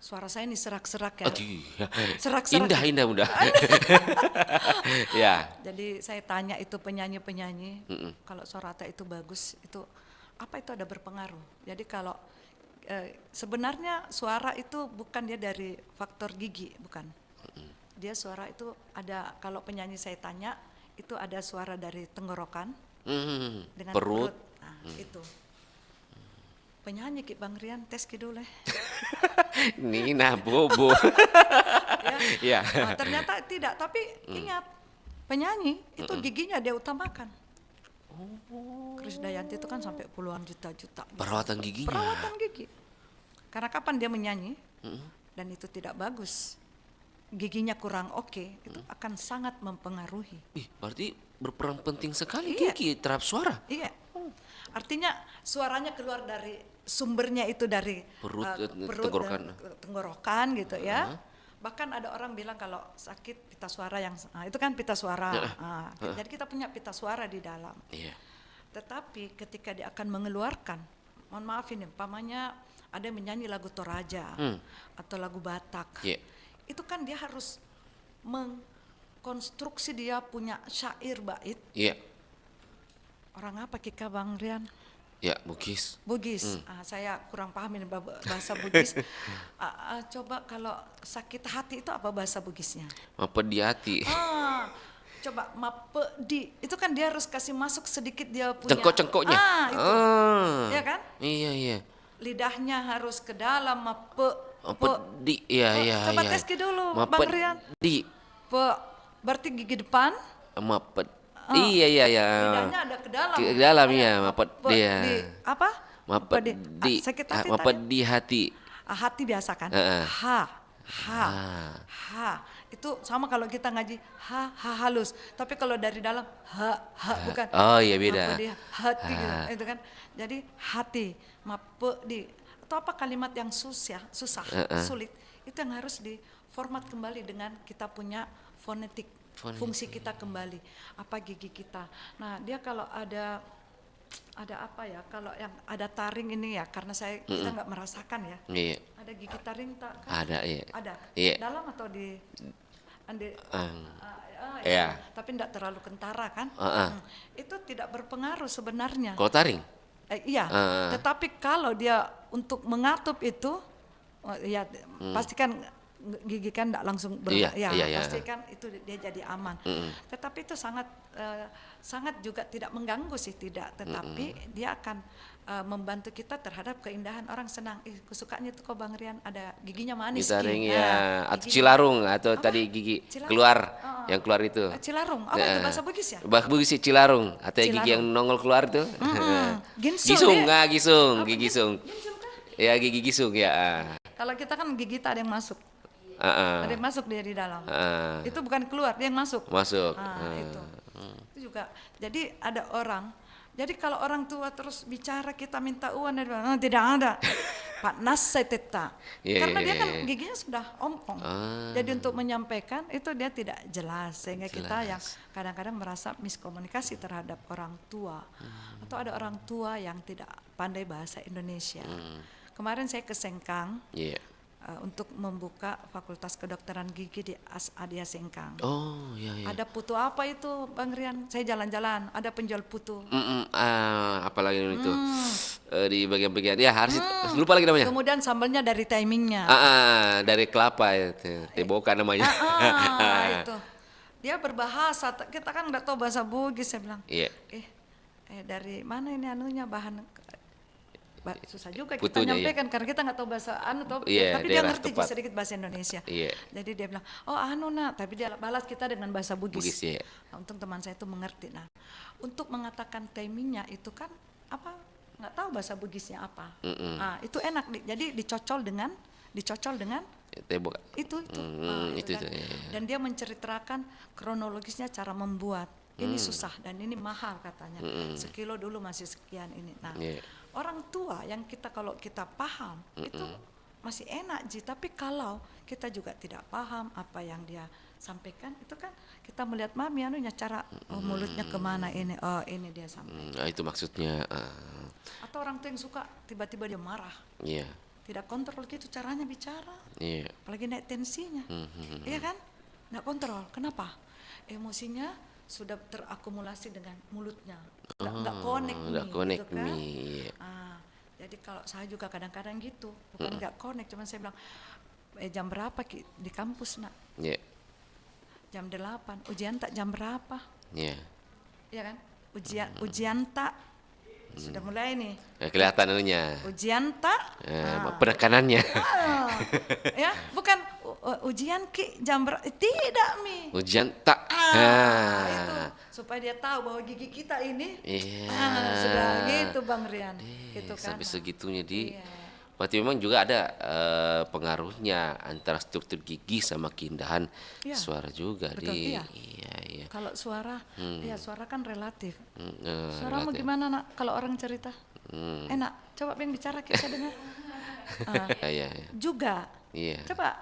suara saya ini serak-serak ya. Aduh, ya. Serak-serak. Indah, indah, mudah. Ya. Jadi saya tanya itu penyanyi-penyanyi, Mm-mm. kalau suara Ata itu bagus, itu apa itu ada berpengaruh. Jadi kalau sebenarnya suara itu bukan dia dari faktor gigi, bukan. Dia suara itu ada, kalau penyanyi saya tanya, itu ada suara dari tenggorokan dengan Perut. perut. Nah, itu. Penyanyi Ki Bang Rian, tes Ki dulu. Nina Bobo. Ya. Ternyata tidak, tapi ingat, penyanyi itu giginya dia utamakan. Krisdayanti itu kan sampai puluhan juta-juta. Perawatan giginya. Perawatan gigi. Karena kapan dia menyanyi dan itu tidak bagus, giginya kurang oke, itu akan sangat mempengaruhi. Berarti berperan penting sekali Iya. gigi terhadap suara. Iya. Artinya suaranya keluar dari sumbernya itu dari Perut, tenggorokan. Tenggorokan gitu ya. Bahkan ada orang bilang kalau sakit pita suara itu kan pita suara. Jadi kita punya pita suara di dalam. Iya. Tetapi ketika dia akan mengeluarkan, mohon maaf ini, umpamanya ada yang menyanyi lagu Toraja atau lagu Batak. Iya. Itu kan dia harus mengkonstruksi, dia punya syair bait. Iya. Orang apa Kika Bang Rian? Ya, Bugis. Bugis. Saya kurang paham ini bahasa Bugis. Coba kalau sakit hati itu apa bahasa Bugisnya? Apa di hati? Coba mapedi. Itu kan dia harus kasih masuk sedikit dia punya. Cengkok-cengkoknya. Itu. Ya kan? Iya, iya. Lidahnya harus ke dalam Mapedi. Iya, iya, Coba iya. tes dulu Bang Rian. Mapedi. Berarti gigi depan. Mapedi. Iya, iya, iya. Lidahnya ada ke dalam. Ke dalam ya, mapedi. Di apa? Mapedi. Sakit hati tadi. Mapedi hati. Hati biasa kan? Ha. Itu sama kalau kita ngaji ha halus. Tapi kalau dari dalam ha bukan. Oh iya beda. Mapedi hati gitu. Itu kan. Jadi hati, mapedi. Atau apa kalimat yang susah, sulit. Itu yang harus diformat kembali dengan kita punya fonetik. Fungsi kita kembali, apa gigi kita. Nah dia kalau ada apa ya, kalau yang ada taring ini ya, karena kita nggak merasakan ya. Iya. Ada gigi taring tak? Kan? Ada, iya. Ada. Iya. Dalam atau di Iya. tapi tidak terlalu kentara kan? Itu tidak berpengaruh sebenarnya. Kalau taring? Iya. Tetapi kalau dia untuk mengatup itu, ya pastikan gigi kan tidak langsung pastikan itu dia jadi aman. Tetapi itu sangat juga tidak mengganggu sih, tidak. Tetapi dia akan membantu kita terhadap keindahan. Orang senang, kusukanya itu kok Bang Rian ada giginya manis. Taring ya, atau cilarung atau apa? Tadi gigi cilarung. Keluar, yang keluar itu. Cilarung, apa itu bahasa Bugis ya? Bahasa Bugis sih cilarung, atau gigi yang nongol keluar tuh. Ginsung, gisung. Ya gigi gisung ya. Kalau kita kan gigi tak ada yang masuk. Ada yang masuk dia di dalam. Itu bukan keluar, dia yang masuk. Itu juga. Jadi ada orang. Jadi kalau orang tua terus bicara kita minta uang dari mana? Tidak ada. Pak Nas seteta. Karena dia kan giginya sudah ompong. Jadi untuk menyampaikan itu dia tidak jelas, sehingga kita yang kadang-kadang merasa miskomunikasi terhadap orang tua. Atau ada orang tua yang tidak pandai bahasa Indonesia. Kemarin saya ke Sengkang. Untuk membuka Fakultas Kedokteran Gigi di Adia Sengkang. Oh iya. Ada putu apa itu Bang Rian? Saya jalan-jalan, ada penjual putu. Apalagi itu di bagian-bagian ya harus lupa lagi namanya. Kemudian sambalnya dari timingnya. Dari kelapa itu, teboka namanya. Itu. Dia berbahasa, kita kan nggak tahu bahasa Bugis, saya bilang. Iya. Dari mana ini anunya bahan? Susah juga kita Putunya, nyampaikan karena kita nggak tahu bahasa tapi dia ngerti sedikit bahasa Indonesia. Jadi dia bilang, tapi dia balas kita dengan bahasa Bugis. Nah, untung teman saya itu mengerti. Nah, untuk mengatakan timingnya itu kan apa? Nggak tahu bahasa Bugisnya apa. Nah, itu enak, jadi dicocol dengan teboka. Itu kan. Dan dia menceritakan kronologisnya cara membuat. Ini susah dan ini mahal katanya. Sekilo dulu masih sekian ini. Nah, orang tua yang kalau kita paham itu masih enak tapi kalau kita juga tidak paham apa yang dia sampaikan, itu kan kita melihat mami cara mulutnya kemana ini, ini dia sampaikan. Itu maksudnya. Atau orang tua yang suka tiba-tiba dia marah. tidak kontrol gitu caranya bicara. Iya. Apalagi naik tensinya. Iya kan? Nggak kontrol. Kenapa? Emosinya sudah terakumulasi dengan mulutnya. Nggak connect nih. Nggak connect gitu kan? nih. Jadi kalau saya juga kadang-kadang gitu. Bukan nggak connect, cuman saya bilang, jam berapa di kampus nak? Iya. Jam 8. Ujian tak jam berapa? Iya. Iya kan? Ujian tak sudah mulai nih. Kelihatan anunya. Ujian tak? Penekanannya. Ya, bukan ujian jam berapa? Tidak, Mi. Ujian tak. Itu supaya dia tahu bahwa gigi kita ini sudah gitu, Bang Rian. Gitu kan. Sampai segitunya berarti memang juga ada pengaruhnya antara struktur gigi sama keindahan suara juga. Betul, iya. Kalau suara, suara kan relatif. Suaramu gimana nak? Kalau orang cerita, enak. Coba pengen bicara kita dengar. Juga. Iya. Coba.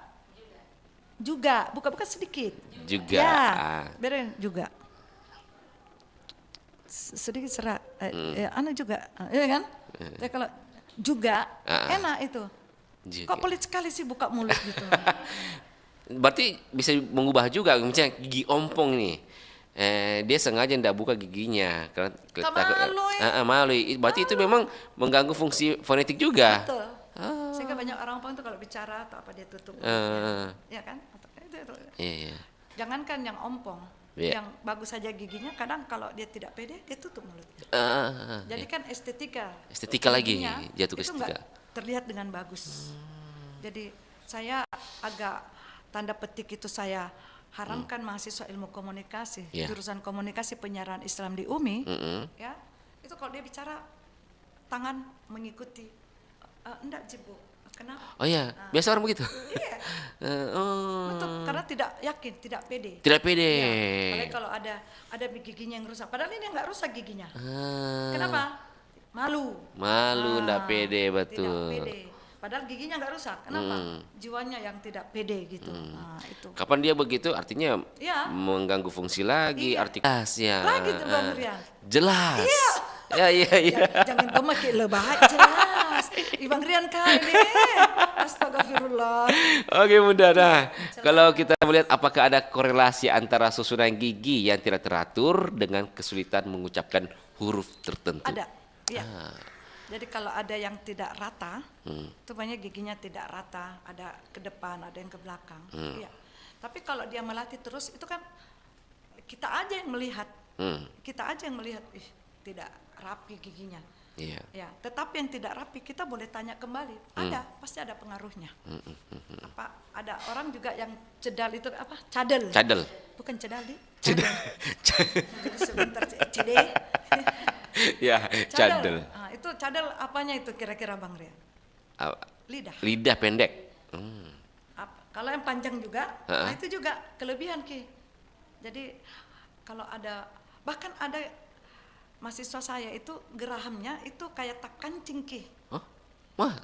Juga, buka-buka sedikit. Juga. Ya, berin juga. Sedikit serak. Juga, iya kan? Jadi kalau juga enak itu. Juga. Kok pelit sekali sih buka mulut gitu. Berarti bisa mengubah juga, misalnya gigi ompong nih. Dia sengaja tidak buka giginya karena malu. Berarti itu memang mengganggu fungsi fonetik juga. Betul. Sehingga banyak orang ompong itu kalau bicara atau apa dia tutup. Ya kan? Itu. Iya. Jangankan yang ompong, yang bagus saja giginya, kadang kalau dia tidak pede dia tutup mulutnya. Jadi kan estetika lagi, jatuh ke itu estetika. Terlihat dengan bagus. Jadi saya agak tanda petik itu saya haramkan mahasiswa ilmu komunikasi, jurusan komunikasi penyiaran Islam di UMI, ya itu kalau dia bicara tangan mengikuti, enggak jibu. Kenapa? Oh iya, biasa orang begitu. Iya. Betul, karena tidak yakin, tidak pede. Tidak pede. Ya, apalagi kalau ada giginya yang rusak. Padahal ini nggak rusak giginya. Kenapa? Malu, enggak pede, betul. Tidak pede. Padahal giginya nggak rusak. Kenapa? Jiwanya yang tidak pede gitu. Itu. Kapan dia begitu? Artinya mengganggu fungsi lagi, artikulasinya. Lagi tuh Bang Rian. Jelas. Iya. Jangan memakai lebah, jelas. Bang Rian kali. Astagfirullah. Oke Bunda, kalau kita melihat apakah ada korelasi antara susunan gigi yang tidak teratur dengan kesulitan mengucapkan huruf tertentu? Ada, iya. Jadi kalau ada yang tidak rata, itu banyak giginya tidak rata, ada ke depan, ada yang ke belakang. Iya. Tapi kalau dia melatih terus, itu kan kita aja yang melihat, tidak rapi giginya. Iya. Ya, tetapi yang tidak rapi kita boleh tanya kembali. Pasti ada pengaruhnya. Apa ada orang juga yang cedal itu apa? Cadel. Bukan cedali. Cadel. Sebentar cede. Ya, cadel. Itu cadel apanya itu kira-kira Bang Rian? Lidah pendek. Kalau yang panjang juga, itu juga kelebihan Ki. Jadi kalau bahkan ada mahasiswa saya itu gerahamnya itu kayak tak kancing Ki.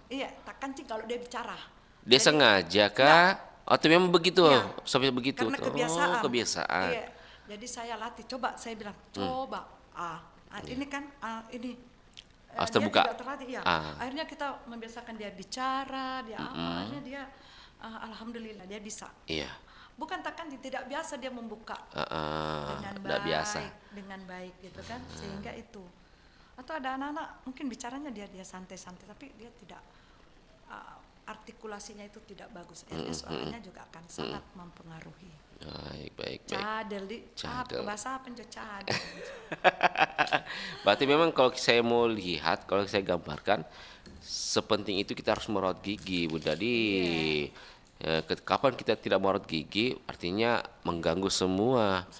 Iya, tak kancing kalau dia bicara. Dia sengaja kah? Atau memang begitu? Sampai begitu? Karena kebiasaan. Kebiasaan. Iya. Jadi saya latih, saya bilang, coba. Ini kan, ini. Harus dia terbuka. tidak terlatih, Akhirnya kita membiasakan dia bicara, akhirnya dia, alhamdulillah dia bisa. Iya. Bukan tidak biasa dia membuka dengan baik gitu kan, sehingga itu. Atau ada anak-anak mungkin bicaranya dia santai-santai tapi dia tidak artikulasinya itu tidak bagus, akhirnya suaranya juga akan sangat mempengaruhi. Baik. Cadel bahasa apa cadel. Berarti memang kalau saya mau lihat, kalau saya gambarkan, sepenting itu kita harus merawat gigi, Bu. Jadi kapan kita tidak merawat gigi, artinya mengganggu semua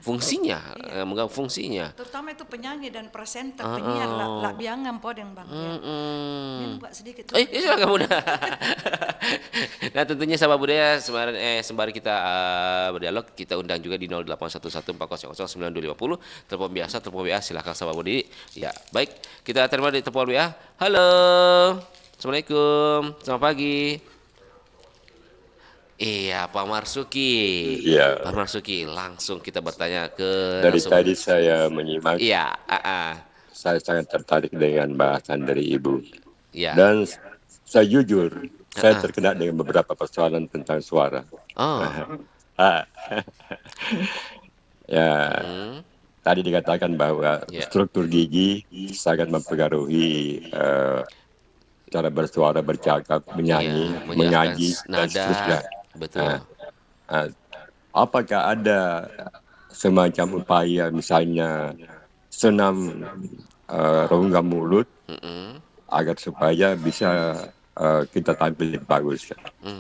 fungsinya, mengganggu fungsinya. Terutama itu penyanyi dan presenter, penyiar lah biangan podeng Bang. Minum Pak sedikit. Silakan Bunda. Nah tentunya sahabat budaya, sembari kita berdialog, kita undang juga di 0811400950, telepon biasa, telepon WA, silakan sahabat budaya. Ya baik, kita terima di telepon WA. Halo, assalamualaikum, selamat pagi. Iya, Pak Marsuki. Iya. Pak Marsuki, langsung kita bertanya ke. Dari tadi saya menyimak. Iya. Saya sangat tertarik dengan bahasan dari Ibu. Ya. Dan saya jujur, saya terkena dengan beberapa persoalan tentang suara. Oh. Ya, tadi dikatakan bahwa struktur gigi sangat mempengaruhi cara bersuara, bercakap, menyanyi, mengaji, dan seterusnya. Betul. Apakah ada semacam upaya, misalnya senam rongga mulut, agar supaya bisa kita tampil lebih bagus?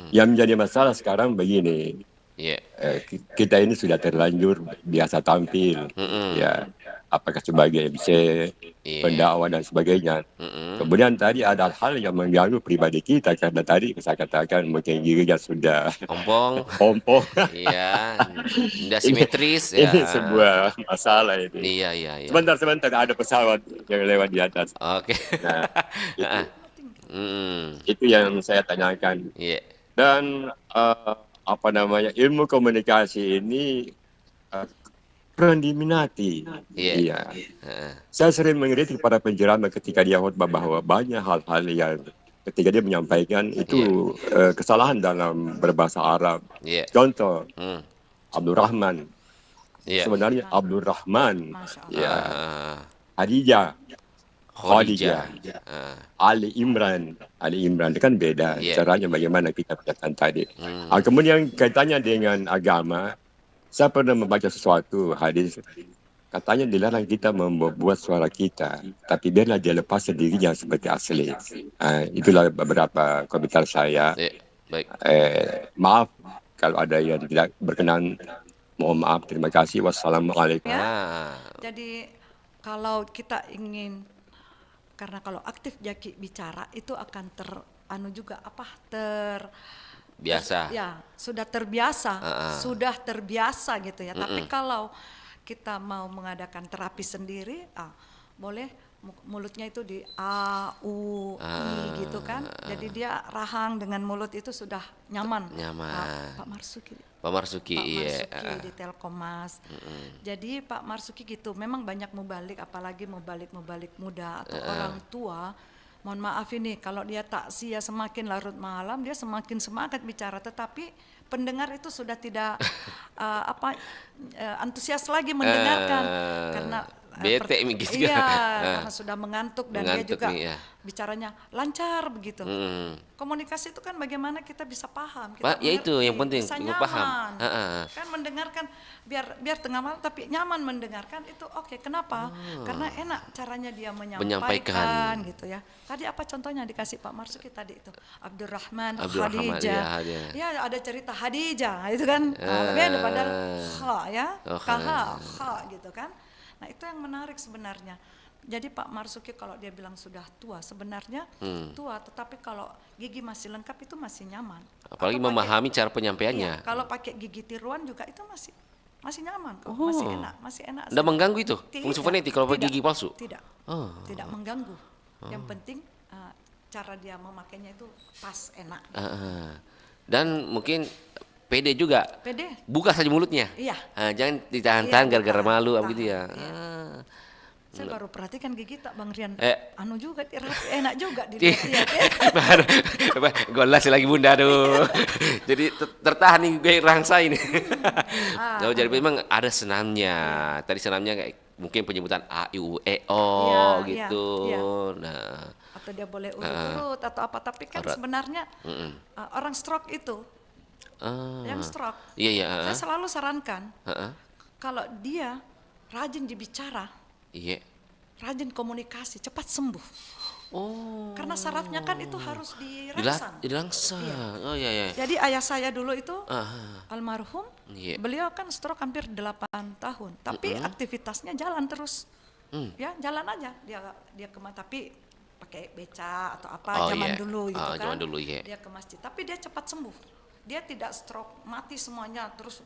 Yang menjadi masalah sekarang begini, kita ini sudah terlanjur biasa tampil, ya, apakah sebagai MC, pendakwah dan sebagainya. Kemudian tadi ada hal yang mengganggu pribadi kita, karena tadi saya katakan mungkin giginya sudah ompong. Iya, tidak simetris. Ini sebuah masalah ini. Iya. Sebentar, ada pesawat yang lewat di atas. Oke. Nah, itu yang saya tanyakan. Dan ilmu komunikasi ini kurang diminati. Iya. Saya sering mengkritik para penceramah ketika dia khutbah bahwa banyak hal-hal yang ketika dia menyampaikan itu kesalahan dalam berbahasa Arab. Contoh, Abdurrahman. Sebenarnya Abdurrahman. Khadijah. Ali Imran itu kan beda caranya bagaimana kita katakan tadi. Kemudian kaitannya dengan agama, saya pernah membaca sesuatu hadis, katanya dilarang kita membuat suara kita, tapi biarlah dia lepas dirinya seperti asli. Itulah beberapa komentar saya. Maaf kalau ada yang tidak berkenan, mohon maaf. Terima kasih. Wassalamualaikum. Jadi kalau kita ingin, karena kalau aktif Jaki bicara itu akan biasa. Sudah terbiasa gitu ya. Tapi kalau kita mau mengadakan terapi sendiri, boleh mulutnya itu di A, U, I gitu kan. Jadi dia rahang dengan mulut itu sudah nyaman. Pak Marsuki di Telkommas. Jadi Pak Marsuki gitu, memang banyak mubalik, apalagi mubalik muda atau orang tua. Mohon maaf ini, kalau dia takziah semakin larut malam, dia semakin semangat bicara, tetapi pendengar itu sudah tidak antusias lagi mendengarkan karena bete gitu. Karena sudah mengantuk dan dia juga bicaranya lancar begitu. Komunikasi itu kan bagaimana kita bisa paham, kita ya itu yang penting, bisa nyaman. Paham. Kan mendengarkan biar tengah malam tapi nyaman mendengarkan itu oke. Kenapa? Karena enak caranya dia menyampaikan gitu ya. Tadi apa contohnya dikasih Pak Marsuki tadi itu? Abdurrahman, Khadijah. Ya ada cerita Khadijah itu kan. Beda padahal kha gitu kan. Nah itu yang menarik sebenarnya. Jadi Pak Marsuki kalau dia bilang sudah tua, sebenarnya tua, tetapi kalau gigi masih lengkap itu masih nyaman. Apalagi memahami cara penyampaiannya. Kalau pakai gigi tiruan juga itu masih nyaman kok, masih enak. Tidak mengganggu itu fungsi fonetik kalau pakai gigi palsu? Tidak mengganggu. Yang penting cara dia memakainya itu pas, enak. Dan mungkin pede juga. Buka saja mulutnya. Jangan ditahan-tahan gara-gara malu begitu ya. Saya baru perhatikan gigi tak Bang Rian. Juga enak juga dilihat. Golas lagi bunda tuh. Jadi tertahan nih gue rangsa ini. Jadi memang ada senamnya. Tadi senamnya kayak mungkin penyebutan A, I, U, E, O gitu. Nah, atau dia boleh urut-urut atau apa, tapi kan sebenarnya orang stroke itu yang stroke, saya selalu sarankan kalau dia rajin dibicara, rajin komunikasi, cepat sembuh. Karena sarafnya kan itu harus dirangsang. Jadi ayah saya dulu itu almarhum, beliau kan stroke hampir 8 tahun, tapi aktivitasnya jalan terus, jalan aja dia tapi pakai beca atau apa zaman dulu gitu kan. Dia ke masjid, tapi dia cepat sembuh. Dia tidak stroke mati semuanya terus